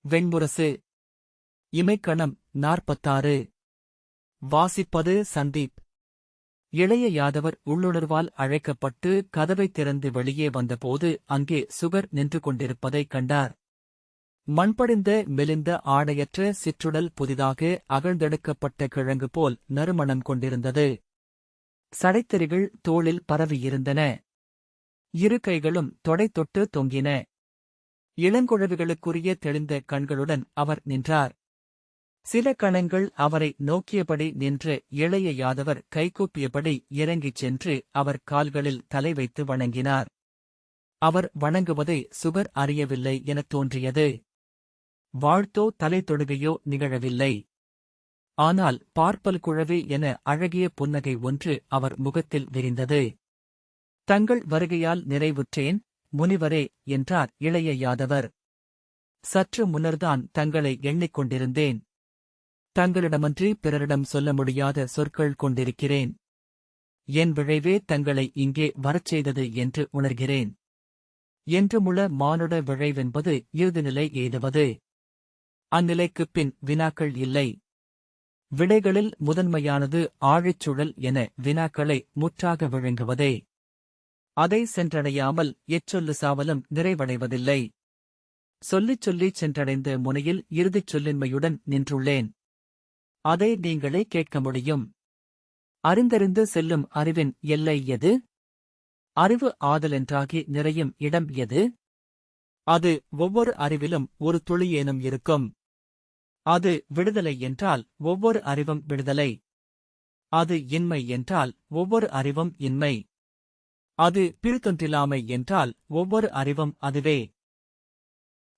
வெண்முரசு. இமைக்கணம் 46. வாசிப்பது சந்தீப். இளைய யாதவர் உள்ளுணர்வால் அழைக்கப்பட்டு கதவைத் திறந்து வெளியே வந்தபோது அங்கே சுகர் நின்று கொண்டிருப்பதைக் கண்டார். மண்படிந்த மெலிந்த ஆடையற்ற சிற்றுடல் புதிதாக அகழ்ந்தெடுக்கப்பட்ட கிழங்கு போல் நறுமணம் கொண்டிருந்தது. சடைத்தெறிகள் தோளில் பரவியிருந்தன. இரு கைகளும் தொடை தொட்டு தொங்கின. இளங்குழவிகளுக்குரிய தெளிந்த கண்களுடன் அவர் நின்றார். சில கணங்கள் அவரை நோக்கியபடி நின்ற இளைய யாதவர் கைகூப்பியபடி இறங்கிச் சென்று அவர் கால்களில் தலை வைத்து வணங்கினார். அவர் வணங்குவதை சுகர் அறியவில்லை எனத் தோன்றியது. வாழ்த்தோ தலை தொடுகையோ நிகழவில்லை. ஆனால் பார்ப்பல் குழவி என அழகிய புன்னகை ஒன்று அவர் முகத்தில் விரிந்தது. தங்கள் வருகையால் நிறைவுற்றேன், முனிவரே என்றார் இளைய யாதவர். சற்று முன்னர்தான் தங்களை எண்ணிக் கொண்டிருந்தேன். தங்களிடமன்றி பிறரிடம் சொல்ல முடியாத சொற்கள் கொண்டிருக்கிறேன். என் விழைவே தங்களை இங்கே வரச் செய்தது என்று உணர்கிறேன். என்றுமுள்ள மானுட விழைவென்பது இறுதிநிலை எய்துவது. அந்நிலைக்குப் பின் வினாக்கள் இல்லை. விடைகளில் முதன்மையானது ஆழிச்சுழல் என வினாக்களை முற்றாக விழுங்குவதே. அதை சென்றடையாமல் எச்சொல்லு சாவலும் நிறைவடைவதில்லை. சொல்லிச் சொல்லிச் சென்றடைந்த முனையில் இறுதிச் சொல்லின்மையுடன் நின்றுள்ளேன். அதை நீங்களே கேட்க முடியும். அறிந்தறிந்து செல்லும் அறிவின் எல்லை எது? அறிவு ஆதலென்றாகி நிறையும் இடம் எது? அது ஒவ்வொரு அறிவிலும் ஒரு துளியேனும் இருக்கும். அது விடுதலை என்றால் ஒவ்வொரு அறிவும் விடுதலை. அது இன்மை என்றால் ஒவ்வொரு அறிவும் இன்மை. அது பிரித்தொன்றில்லாமை என்றால் ஒவ்வொரு அறிவும் அதுவே.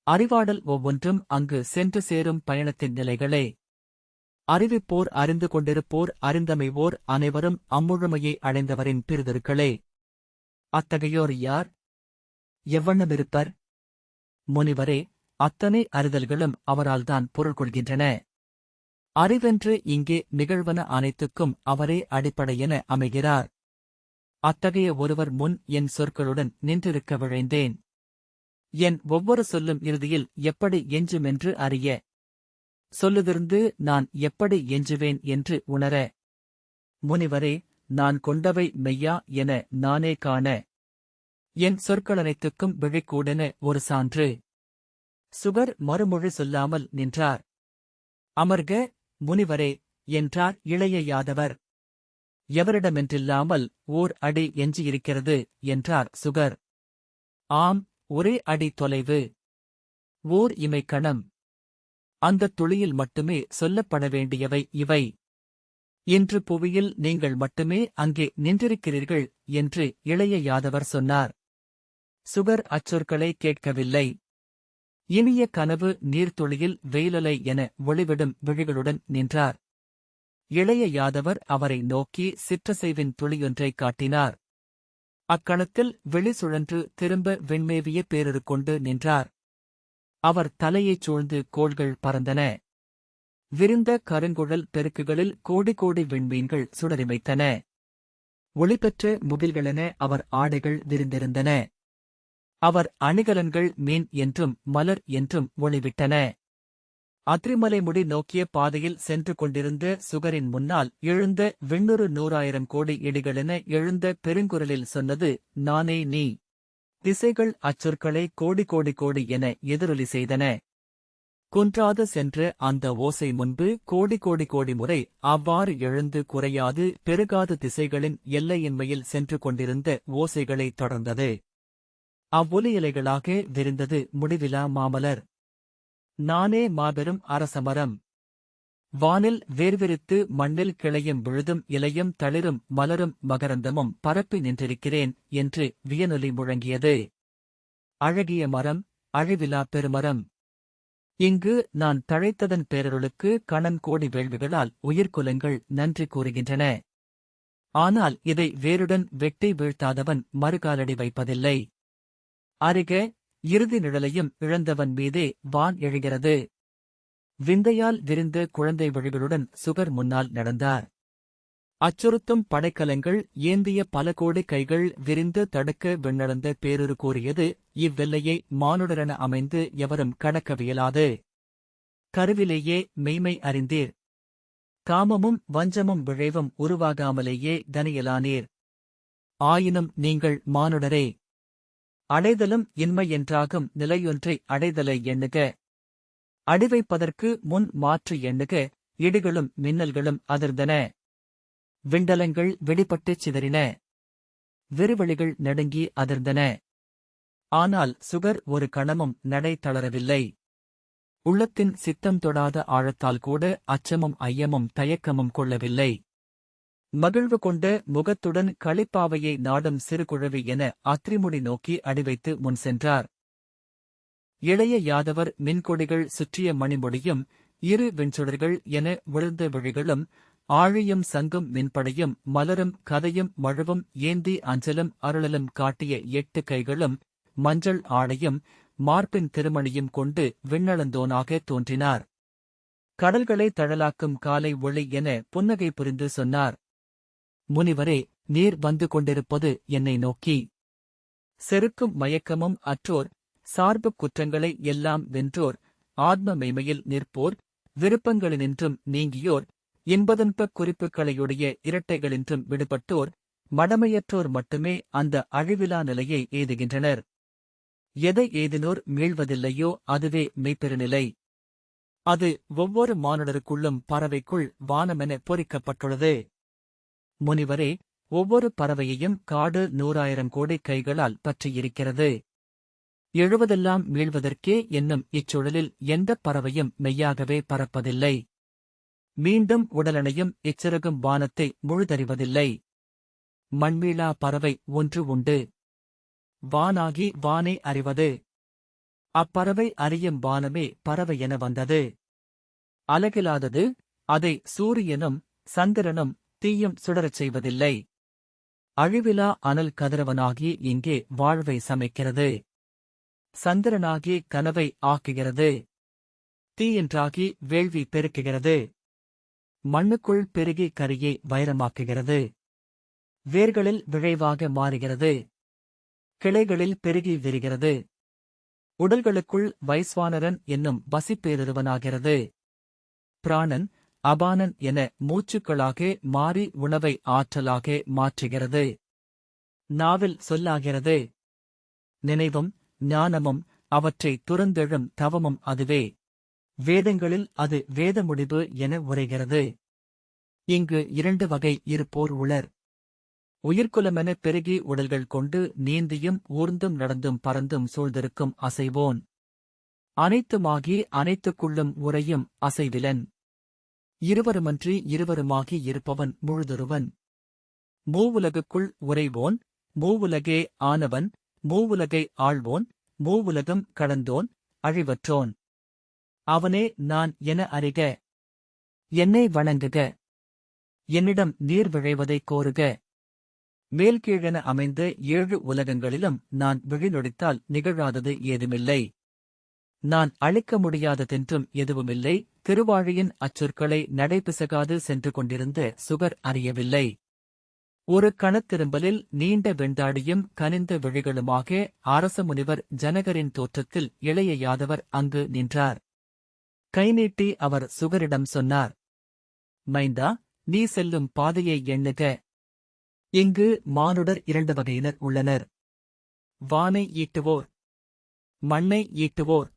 அறிவாடல் ஒவ்வொன்றும் அங்கு சென்று சேரும் பயணத்தின் நிலைகளே. அறிவிப்போர் அறிந்து கொண்டிருப்போர் அறிந்தமைவோர் அனைவரும் அம்முழுமையை அடைந்தவரின் பிரிதர்களே. அத்தகையோர் யார்? எவ்வண்ணமிருப்பர்? முனிவரே, அத்தனை அறிதல்களும் அவரால்தான் பொருள் கொள்கின்றன. அறிவென்று இங்கே நிகழ்வன அனைத்துக்கும் அவரே அடிப்படையென அமைகிறார். அத்தகைய ஒருவர் முன் என் சொற்களுடன் நின்றிருக்க விழைந்தேன். என் ஒவ்வொரு சொல்லும் இறுதியில் எப்படி எஞ்சுமென்று அறிய. சொல்லுதிர்ந்து நான் எப்படி எஞ்சுவேன் என்று உணர. முனிவரே, நான் கொண்டவை மெய்யா என நானே காண. என் சொற்களனைத்துக்கும் விழிக்கூடென ஒரு சான்று. சுகர் மறுமொழி சொல்லாமல் நின்றார். அமர்க, முனிவரே என்றார் இளைய யாதவர். எவரிடமென்றில்லாமல் ஓர் அடி எஞ்சியிருக்கிறது என்றார் சுகர். ஆம், ஒரே அடி தொலைவு. ஓர் இமைக்கணம். அந்தத் துளியில் மட்டுமே சொல்லப்பட வேண்டியவை இவை. இன்று புவியில் நீங்கள் மட்டுமே அங்கே நின்றிருக்கிறீர்கள் என்று இளைய யாதவர் சொன்னார். சுகர் அச்சொற்களை கேட்கவில்லை. இனிய கனவு நீர்த்துளியில் வெயிலலை என ஒளிவிடும் விழிகளுடன் நின்றார். இளைய யாதவர் அவரை நோக்கி சிற்றசைவின் துளியொன்றைக் காட்டினார். அக்கணத்தில் வெளி சுழன்று திரும்ப விண்மேவிய பேரரு கொண்டு நின்றார். அவர் தலையைச் சூழ்ந்து கோள்கள் பறந்தன. விரிந்த கருங்குழல் பெருக்குகளில் கோடி கோடி விண்மீன்கள் சுடரிமைத்தன. ஒளிபெற்ற முகில்களென அவர் ஆடைகள் விரிந்திருந்தன. அவர் அணிகலன்கள் மீன் என்றும் மலர் என்றும் ஒளிவிட்டன. அத்ரிமலை முடி நோக்கிய பாதையில் சென்று கொண்டிருந்த சுகரின் முன்னால் எழுந்த 100,000 கோடி இடிகளென எழுந்த பெருங்குரலில் சொன்னது, நானே நீ. திசைகள் அச்சொற்களை கோடி கோடி கோடி என எதிரொலி செய்தன. குன்றாது சென்ற அந்த ஓசை முன்பு கோடி கோடி கோடி முறை அவ்வாறு எழுந்து குறையாது பெருகாது திசைகளின் எல்லையின்மையில் சென்று கொண்டிருந்த ஓசைகளைத் தொடர்ந்தது. அவ்வொலியலைகளாக விரிந்தது முடிவிலா மாமலர். நானே மாபெரும் அரசமரம். வானில் வேர்விரித்து மண்ணில் கிளையும் விழுதும் இலையும் தளிரும் மலரும் மகரந்தமும் பரப்பி நின்றிருக்கிறேன் என்று வியனொலி முழங்கியது. அழகிய மரம், அழிவிலா பெருமரம். இங்கு நான் தழைத்ததன் பேரருளுக்கு கணன் கோடி வேள்விகளால் உயிர்க்குலங்கள் நன்றி கூறுகின்றன. ஆனால் இதை வேருடன் வெட்டி வீழ்த்தாதவன் மறுகாலடி வைப்பதில்லை. அறிக, இறுதி நிழலையும் இழந்தவன் மீதே வான் எழுகிறது. விந்தையால் விரிந்த குழந்தை வழிகளுடன் சுகர் முன்னால் நடந்தார். அச்சுறுத்தும் படைக்கலங்கள் ஏந்திய பல கோடி கைகள் விரிந்து தடுக்க விண்ணளந்த பேருரு கூறியது, இவ்வெல்லையை மானுடரென அமைந்து எவரும் கடக்கவியலாது. கருவிலேயே மெய்மை அறிந்தீர். காமமும் வஞ்சமும் விழைவும் உருவாகாமலேயே கனியலானீர். ஆயினும் நீங்கள் மானுடரே. அடைதலும் இன்மை என்றாகும் நிலையொன்றை அடைதலை எண்ணுக. அடிவைப்பதற்கு முன் மாற்று எண்ணுக. இடிகளும் மின்னல்களும் அதிர்ந்தன. விண்டலங்கள் வெடிபட்டுச் சிதறின. விருவெளிகள் நடுங்கி அதிர்ந்தன. ஆனால் சுகர் ஒரு கணமும் நடை தளரவில்லை. உள்ளத்தின் சித்தம் தொடாத ஆழத்தால் கூட அச்சமும் ஐயமும் தயக்கமும் கொள்ளவில்லை. மகிழ்வு கொண்ட முகத்துடன் களிப்பாவையை நாடும் சிறுகுழவி என அத்திரிமுடி நோக்கி அடிவைத்து முன் சென்றார். இளைய யாதவர் மின்கொடிகள் சுற்றிய மணிமுடியும் 2 வெண்சுடர்கள் என விழுந்த விழிகளும் ஆழியும் சங்கும் மின்படையும் மலரும் கதையும் மழுவும் ஏந்தி அஞ்சலும் அருளலும் காட்டிய 8 கைகளும் மஞ்சள் ஆடையும் மார்பின் திருமணியும் கொண்டு விண்ணளந்தோனாக தோன்றினார். கடல்களை தழலாக்கும் காலை ஒளி என புன்னகை புரிந்து சொன்னார். முனிவரே, நீர் வந்து கொண்டிருப்பது என்னை நோக்கி. செருக்கும் மயக்கமும் அற்றோர், சார்புக் குற்றங்களை எல்லாம் வென்றோர், ஆத்ம மெய்மையில் நிற்போர், விருப்பங்களினின்றும் நீங்கியோர், இன்பதன்பக் குறிப்புகளையுடைய இரட்டைகளின்றும் விடுபட்டோர், மடமையற்றோர் மட்டுமே அந்த அழிவிலா நிலையை எய்துகின்றனர். எதை எய்தினோர் மீள்வதில்லையோ அதுவே மெய்ப்பெருநிலை. அது ஒவ்வொரு மானுடருக்குள்ளும் பறவைக்குள் வானமென பொறிக்கப்பட்டுள்ளது. முனிவரே, ஒவ்வொரு பறவையையும் காடு 100,000 கோடி கைகளால் பற்றியிருக்கிறது. எழுவதெல்லாம் மீள்வதற்கே என்னும் இச்சூழலில் எந்தப் பறவையும் மெய்யாகவே பறப்பதில்லை. மீண்டும் உடலணையும் இச்சிறகும் வானத்தை முழுதறிவதில்லை. மண்மீளா பறவை ஒன்று உண்டு. வானாகி வானை அறிவது. அப்பறவை அறியும் வானமே பறவை என வந்தது. அலகிலாதது, அதை சூரியனும் சந்திரனும் தீயும் சுடரச் செய்வதில்லை. அழிவிலா அனல் கதிரவனாகி இங்கே வாழ்வை சமைக்கிறது. சந்திரனாகி கனவை ஆக்குகிறது. தீயென்றாகி வேள்வி பெருக்குகிறது. மண்ணுக்குள் பெருகி கரியை வைரமாக்குகிறது. வேர்களில் விழைவாக மாறுகிறது. கிளைகளில் பெருகி விரிகிறது. உடல்களுக்குள் வைஸ்வானரன் என்னும் வசிப்பேருருவனாகிறது. பிராணன், அபானன் என மூச்சுக்களாக மாறி உணவை ஆற்றலாக மாற்றுகிறது. நாவில் சொல்லாகிறது. நினைவும் ஞானமும் அவற்றை துறந்தெழும் தவமும் அதுவே. வேதங்களில் அது வேத முடிவு என உரைகிறது. இங்கு 2 வகை இருப்போர் உளர். உயிர்க்குலமென பெருகி உடல்கள் கொண்டு நீந்தியும் ஊர்ந்தும் நடந்தும் பறந்தும் சூழ்ந்திருக்கும் அசைவோன். அனைத்துமாகி அனைத்துக்குள்ளும் உறையும் அசைவிலன். இருவருமன்றி இருவருமாகி இருப்பவன் முழுதொருவன். மூவுலகுக்குள் உறைவோன், மூவுலகே ஆனவன், மூவுலகை ஆள்வோன், மூவுலகம் கடந்தோன், அழிவற்றோன். அவனே நான் என அறிக. என்னை வணங்குக. என்னிடம் நீர் விழைவதைக் கோருக. மேல்கீழென அமைந்த 7 உலகங்களிலும் நான் விழிநொடித்தால் நிகழாதது ஏதுமில்லை. நான் அழிக்க முடியாததென்றும் எதுவுமில்லை. திருவாழியின் அச்சொற்களை நடைபிசகாது சென்று கொண்டிருந்த சுகர் அறியவில்லை. ஒரு கணத்திரும்பலில் நீண்ட வெண்டாடியும் கனிந்த விழிகளுமாக அரச முனிவர் ஜனகரின் தோற்றத்தில் இளைய யாதவர் அங்கு நின்றார். கை நீட்டி அவர் சுகரிடம் சொன்னார். மைந்தா, நீ செல்லும் பாதையை எண்ணுக. இங்கு மானுடர் 2 வகையினர் உள்ளனர். வானை ஈட்டுவோர், மண்ணை ஈட்டுவோர்.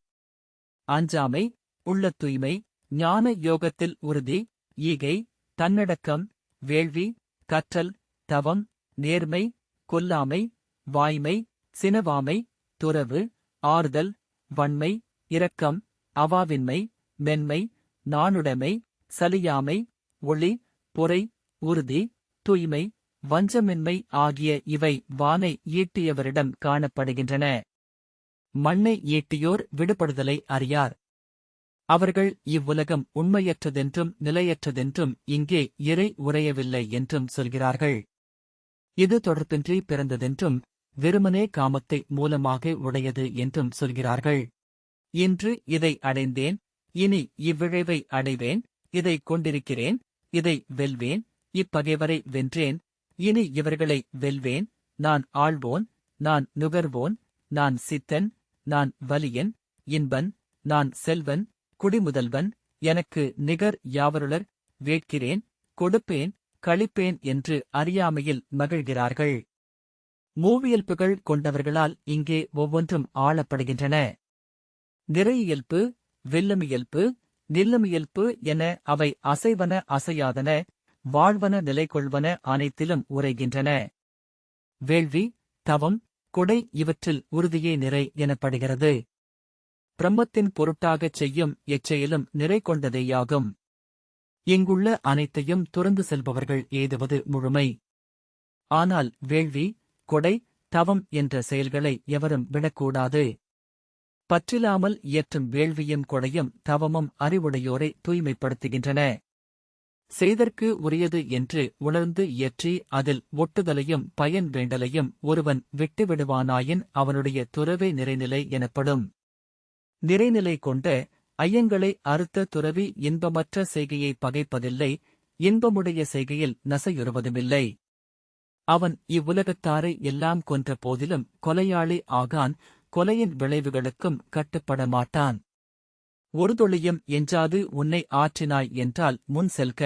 அஞ்சாமை, உள்ள தூய்மை, ஞான யோகத்தில் உறுதி, ஈகை, தன்னடக்கம், வேள்வி, கற்றல், தவம், நேர்மை, கொல்லாமை, வாய்மை, சினவாமை, துறவு, ஆறுதல், வன்மை, இரக்கம், அவாவின்மை, மென்மை, நாணுடைமை, சலியாமை, ஒளி, பொறை, உறுதி, தூய்மை, வஞ்சமின்மை ஆகிய இவை வானை ஈட்டியவரிடம் காணப்படுகின்றன. மண்ணை ஈட்டியோர் விடுபடுதலை அறியார். அவர்கள் இவ்வுலகம் உண்மையற்றதென்றும் நிலையற்றதென்றும் இங்கே இறை உறையவில்லை என்றும் சொல்கிறார்கள். இது தொடர்பின்றி பிறந்ததென்றும் வெறுமனே காமத்தை மூலமாக உடையது என்றும் சொல்கிறார்கள். இன்று இதை அடைந்தேன், இனி இவ்விழைவை அடைவேன், இதை கொண்டிருக்கிறேன், இதை வெல்வேன், இப்பகைவரை வென்றேன், இனி இவர்களை வெல்வேன், நான் ஆள்வோன், நான் நுகர்வோன், நான் சித்தன், நான் வலியன், இன்பன், நான் செல்வன், குடிமுதல்வன், எனக்கு நிகர் யாவருளர், வேட்கிறேன், கொடுப்பேன், களிப்பேன் என்று அறியாமையில் மகிழ்கிறார்கள். மூவியல்புகள் கொண்டவர்களால் இங்கே ஒவ்வொன்றும் ஆளப்படுகின்றன. நிறையியல்பு, வெல்லுமியல்பு, நில்லுமியல்பு என அவை அசைவன அசையாதன, வாழ்வன நிலைகொள்வன அனைத்திலும் உரைகின்றன. வேள்வி, தவம், கொடை இவற்றில் உறுதியே நிறை எனப்படுகிறது. பிரம்மத்தின் பொருட்டாகச் செய்யும் எச்செயலும் நிறை கொண்டதேயாகும். இங்குள்ள அனைத்தையும் துறந்து செல்பவர்கள் ஏதுவது முழுமை. ஆனால் வேள்வி, கொடை, தவம் என்ற செயல்களை எவரும் விடக்கூடாது. பற்றில்லாமல் இயற்றும் வேள்வியும் கொடையும் தவமும் அறிவுடையோரை தூய்மைப்படுத்துகின்றன. செய்தற்கு உரியது என்று உணர்ந்து இயற்றி அதில் ஒட்டுதலையும் பயன் வேண்டலையும் ஒருவன் விட்டுவிடுவானாயின் அவனுடைய துறவே நிறைநிலை எனப்படும். நிறைநிலை கொண்ட ஐயங்களை அறுத்த துறவி இன்பமற்ற செய்கையை பகைப்பதில்லை, இன்பமுடைய செய்கையில் நசையுறுவதுமில்லை. அவன் இவ்வுலகத்தாரை எல்லாம் கொன்ற போதிலும் கொலையாளி ஆகான், கொலையின் விளைவுகளுக்கும் கட்டுப்பட மாட்டான். ஒரு தொழியும் எஞ்சாது உன்னை ஆற்றினாய் என்றால் முன் செல்க.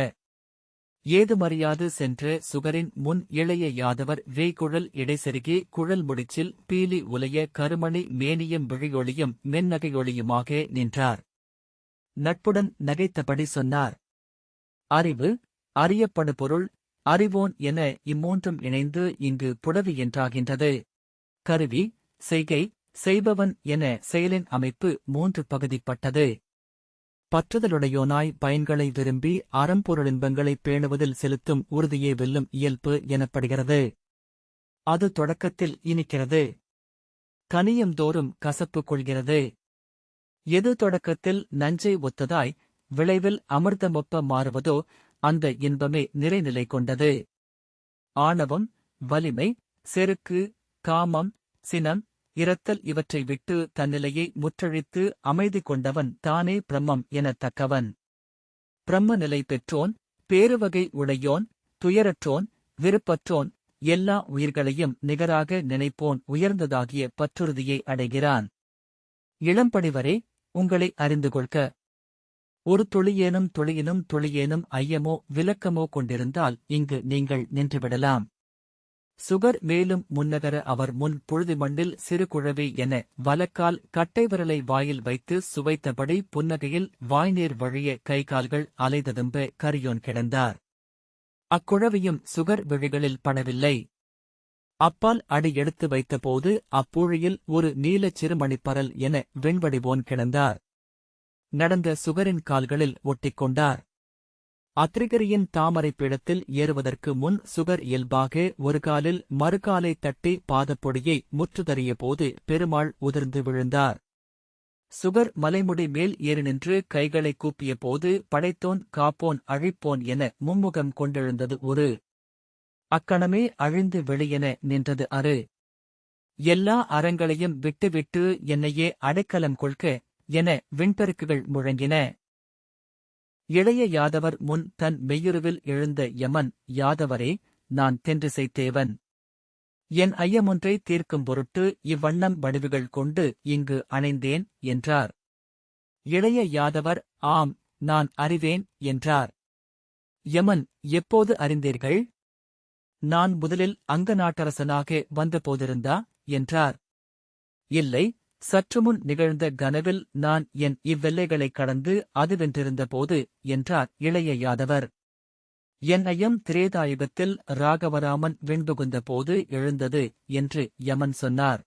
ஏதுமறியாது சென்ற சுகரின் முன் இளைய யாதவர் வேய்குழல் இடைசெருகி குழல் முடிச்சில் பீலி உலைய கருமணி மேனியும் விழியொளியும் மென்னகையொளியுமாக நின்றார். நட்புடன் நகைத்தபடி சொன்னார். அறிவு, அறியப்படு பொருள், அறிவோன் என இம்மூன்றும் இணைந்து இங்கு புடவி என்றாகின்றது. கருவி, செய்கை, செய்பவன் என செயலின் அமைப்பு 3 பகுதிப்பட்டது. பற்றுதலுடையோனாய் பயன்களை விரும்பி அறம்பொருளின்பங்களைப் பேணுவதில் செலுத்தும் உறுதியே வெல்லும் இயல்பு எனப்படுகிறது. அது தொடக்கத்தில் இனிக்கிறது, கனியம்தோறும் கசப்பு கொள்கிறது. எது தொடக்கத்தில் நஞ்சை ஒத்ததாய் விளைவில் அமிர்தமொப்ப மாறுவதோ அந்த இன்பமே நிறைநிலை கொண்டது. ஆணவம், வலிமை, செருக்கு, காமம், சினம், இரத்தல் இவற்றை விட்டு தன்னிலையை முற்றழித்து அமைதி கொண்டவன் தானே பிரம்மம் எனத் தக்கவன். பிரம்ம நிலை பெற்றோன், பேருவகை உடையோன், துயரற்றோன், விருப்பற்றோன், எல்லா உயிர்களையும் நிகராக நினைப்போன் உயர்ந்ததாகிய பற்றுறுதியை அடைகிறான். இளம்படிவரே, உங்களை அறிந்து கொள்க. ஒரு துளியேனும் ஐயமோ விலக்கமோ கொண்டிருந்தால் இங்கு நீங்கள் நின்றுவிடலாம். சுகர் மேலும் முன்னகர அவர் முன் புழுதி மண்ணில் சிறு குழவி என வலக்கால் கட்டைவிரலை வாயில் வைத்து சுவைத்தபடி புன்னகையில் வாய்நீர் வழிய கைகால்கள் அலைததும்ப கரியோன் கிடந்தார். அக்குழவியும் சுகர் விழிகளில் படவில்லை. அப்பால் அடி எடுத்து வைத்தபோது அப்பூழியில் ஒரு நீலச் சிறுமணிப்பரல் என வெண்வடிவோன் கிடந்தார். நடந்த சுகரின் கால்களில் ஒட்டிக்கொண்டார். அத்ரிகரியின் தாமரைப் பீடத்தில் ஏறுவதற்கு முன் சுகர் இயல்பாக ஒரு காலில் மறுகாலை தட்டி பாதப்பொடியை முற்றுதறிய போது பெருமாள் உதிர்ந்து விழுந்தார். சுகர் மலைமுடி மேல் ஏறி நின்று கைகளைக் கூப்பிய போது படைத்தோன், காப்போன், அழிப்போன் என மும்முகம் கொண்டெழுந்தது ஒரு. அக்கணமே அழிந்து வெளியென நின்றது அரு. எல்லா அறங்களையும் விட்டுவிட்டு என்னையே அடைக்கலம் கொள்க என விண்பெருக்குகள் முழங்கின. இளைய யாதவர் முன் தன் மெய்யுருவில் எழுந்த யமன், யாதவரே, நான் தென்றிசைத்தேவன். என் ஐயமொன்றை தீர்க்கும் பொருட்டு இவ்வண்ணம் வடிவுகள் கொண்டு இங்கு அணைந்தேன் என்றார். இளைய யாதவர், ஆம், நான் அறிவேன் என்றார். யமன், எப்போது அறிந்தீர்கள்? நான் முதலில் அங்க நாட்டரசனாக வந்தபோதிருந்தா என்றார். இல்லை, சற்றுமுன் நிகழ்ந்த கனவில் நான் என் இவ்வெல்லைகளைக் கடந்து அது வென்றிருந்தபோது என்றார் இளைய யாதவர். என் ஐயம் திரேதாயுகத்தில் ராகவராமன் விண்புகுந்த போது எழுந்தது என்று யமன் சொன்னார்.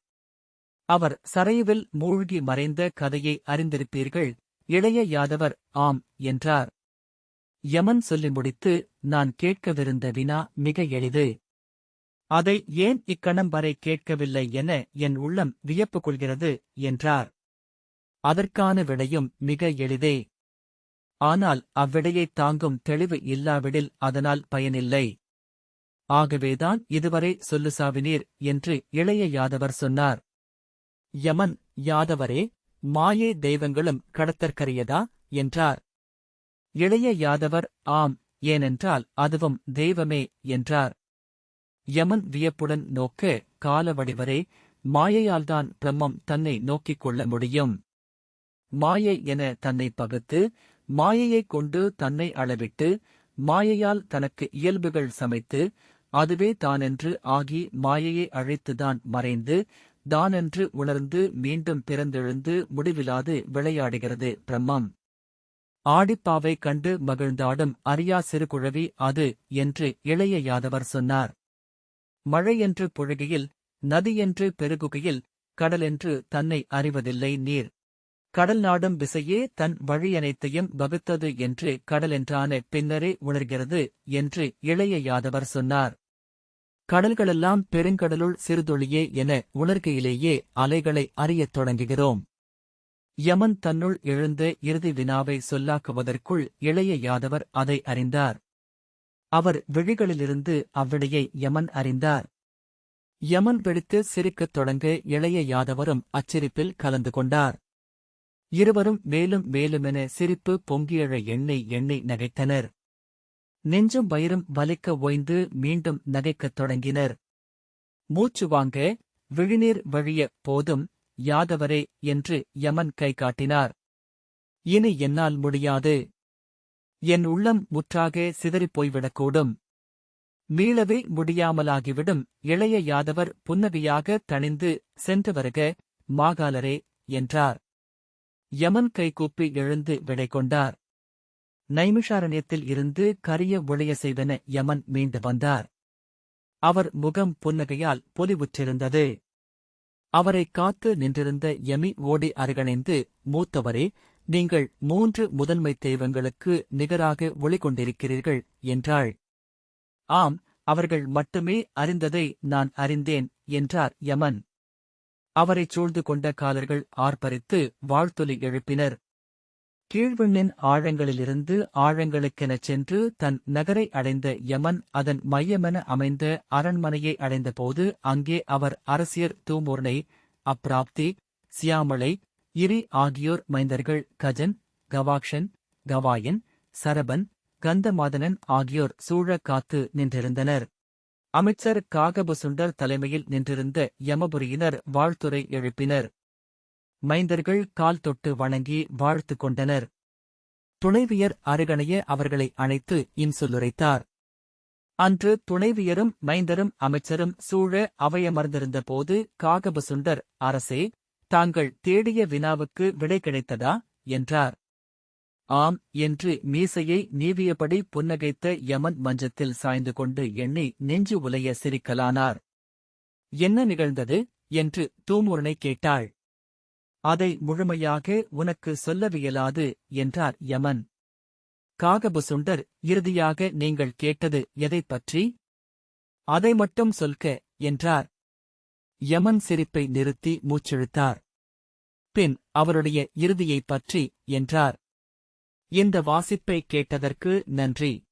அவர் சரையுவில் மூழ்கி மறைந்த கதையை அறிந்திருப்பீர்கள். இளைய யாதவர் ஆம் என்றார். யமன் சொல்லி முடித்து, நான் கேட்கவிருந்த வினா மிக எளிது. அதை ஏன் இக்கணம் வரை கேட்கவில்லை என என் உள்ளம் வியப்பு கொள்கிறது என்றார். அதற்கான விடையும் மிக எளிதே. ஆனால் அவ்விடையைத் தாங்கும் தெளிவு இல்லாவிடில் அதனால் பயனில்லை. ஆகவேதான் இதுவரை சொல்லுசாவினீர் என்று இளைய யாதவர் சொன்னார். யமன், யாதவரே, மாயே தெய்வங்களும் கடத்தற்கரியதா என்றார். இளைய யாதவர், ஆம், ஏனென்றால் அதுவும் தெய்வமே என்றார். யமன் வியப்புடன் நோக்க, காலவடிவரே, மாயையால்தான் பிரம்மம் தன்னை நோக்கிக் கொள்ள முடியும். மாயை என தன்னை பகுத்து, மாயையைக் கொண்டு தன்னை அளவிட்டு, மாயையால் தனக்கு இயல்புகள் சமைத்து, அதுவே தானென்று ஆகி மாயையை அழைத்துதான் மறைந்து, தானென்று உணர்ந்து மீண்டும் பிறந்தெழுந்து முடிவிலாது விளையாடுகிறது பிரம்மம். ஆடிப்பாவை கண்டு மகிழ்ந்தாடும் அறியா சிறுகுழவி அது என்று இளைய யாதவர் சொன்னார். மழையென்று பொழிகையில், நதியென்று பெருகுகையில், கடலென்று தன்னை அறிவதில்லை நீர். கடல் நாடும் விசையே தன் வழியனைத்தையும் வகுத்தது என்று கடலென்றான பின்னரே உணர்கிறது என்று இளைய யாதவர் சொன்னார். கடல்களெல்லாம் பெருங்கடலுள் சிறுதுளியே என உணர்கையிலேயே அலைகளை அறியத் தொடங்குகிறோம். யமன் தன்னுள் எழுந்த இறுதி வினாவை சொல்லாக்குவதற்குள் இளைய யாதவர் அதை அறிந்தார். அவர் விழிகளிலிருந்து அவ்விடையை யமன் அறிந்தார். யமன் வெடித்து சிரிக்கத் தொடங்க இளைய யாதவரும் அச்சிரிப்பில் கலந்து கொண்டார். இருவரும் மேலும் மேலுமென சிரிப்பு பொங்கியழ எண்ணெய் எண்ணெய் நகைத்தனர். நெஞ்சும் வயிறும் வலிக்க ஓய்ந்து மீண்டும் நகைக்கத் தொடங்கினர். மூச்சு வாங்க, விழிநீர் வழிய போதும் யாதவரே என்று யமன் கை காட்டினார். இனி என்னால் முடியாது. என் உள்ளம் முற்றாக சிதறிப் போய்விடக்கூடும். மீளவே முடியாமலாகிவிடும். இளைய யாதவர் புன்னகையாக தணிந்து சென்று வருக மாகாலரே என்றார். யமன் கைகூப்பி எழுந்து விடை கொண்டார். நைமிஷாரண்யத்தில் இருந்து கரிய ஒளிய செய்வன யமன் மீண்டு வந்தார். அவர் முகம் புன்னகையால் பொலிவுற்றிருந்தது. அவரைக் காத்து நின்றிருந்த யமி ஓடி அருகணைந்து, மூத்தவரே, நீங்கள் 3 முதன்மைத் தெய்வங்களுக்கு நிகராக ஒளி கொண்டிருக்கிறீர்கள் என்றாள். ஆம், அவர்கள் மட்டுமே அறிந்ததை நான் அறிந்தேன் என்றார் யமன். அவரைச் சூழ்ந்து கொண்ட காலர்கள் ஆர்ப்பரித்து வாழ்த்தொலி எழுப்பினர். கீழ்விண்ணின் ஆழங்களிலிருந்து ஆழங்களுக்கெனச் சென்று தன் நகரை அடைந்த யமன் அதன் மையமென அமைந்த அரண்மனையை அடைந்தபோது அங்கே அவர் அரசியர் தூமூர்னை, அப்ராப்தி, சியாமளை, இரி ஆகியோர் மைந்தர்கள் கஜன், கவாக்ஷன், கவாயன், சரபன், கந்தமாதனன் ஆகியோர் சூழக் காத்து நின்றிருந்தனர். அமைச்சர் காகபுசுண்டர் தலைமையில் நின்றிருந்த யமபுரியினர் வாழ்த்துரை எழுப்பினர். மைந்தர்கள் கால் தொட்டு வணங்கி வாழ்த்து கொண்டனர். துணைவியர் அருகணைய அவர்களை அழைத்து இன்சொல்லுரைத்தார். அன்று துணைவியரும் மைந்தரும் அமைச்சரும் சூழ அவையமர்ந்திருந்தபோது காகபுசுண்டர், அரசே, தாங்கள் தேடிய வினாவுக்கு விடை கிடைத்ததா என்றார். ஆம் என்று மீசையை நீவியபடி புன்னகைத்த யமன் மஞ்சத்தில் சாய்ந்து கொண்டு எண்ணி நெஞ்சு உலைய சிரிக்கலானார். என்ன நிகழ்ந்தது என்று தூமூரனை கேட்டாள். அதை முழுமையாக உனக்கு சொல்லவியலாது என்றார் யமன். காகபுசுண்டர், இறுதியாக நீங்கள் கேட்டது எதைப் பற்றி? அதை மட்டும் சொல்க என்றார். யமன் சிரிப்பை நிறுத்தி மூச்செழுத்தார். பின் அவருடைய இறுதியைப் பற்றி என்றார். இந்த வாசிப்பை கேட்டதற்கு நன்றி.